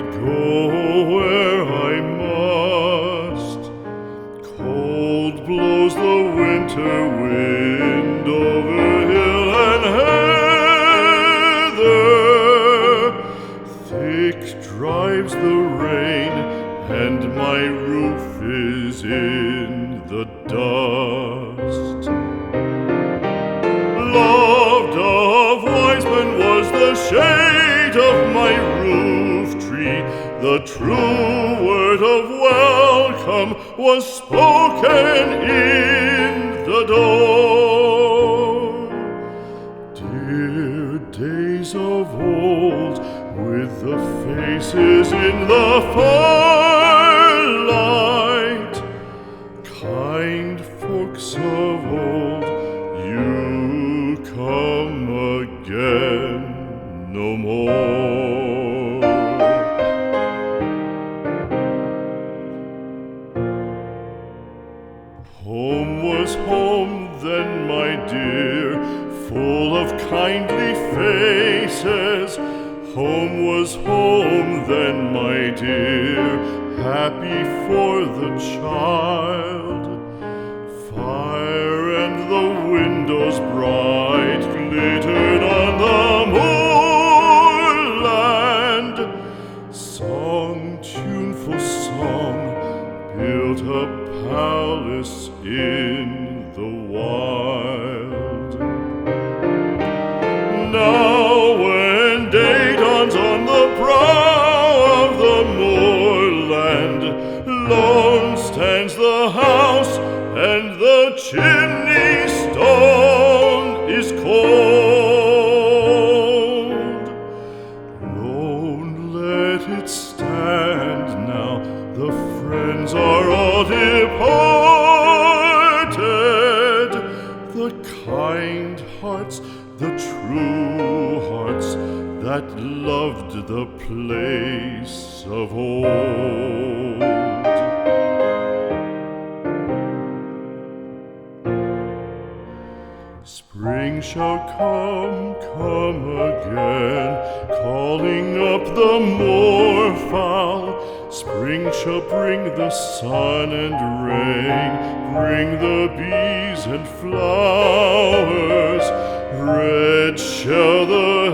go where I must. Cold blows the winter wind over hill and heather. Thick drives the rain, and my roof is in the dust. Loved of wise men was the shade of my roof tree. The true word of welcome was spoken in the door. Dear days of old, with the faces in the firelight, kind folks of old, you come again no more. Home was home then, my dear, full of kindly faces. Home was home then, my dear, happy for the child. Fire and the windows bright glittered on the moorland. Song, tuneful song, built a palace in the wild. Now when day dawns on the brow of the moorland, lone stands the house and the chimney stone is cold. Lone let it stand now, the friends are all departed. The kind hearts, the true hearts that loved the place of old. Spring shall come again, calling up the moorfowl. Spring shall bring the sun and rain, bring the bees and flowers. Red shall the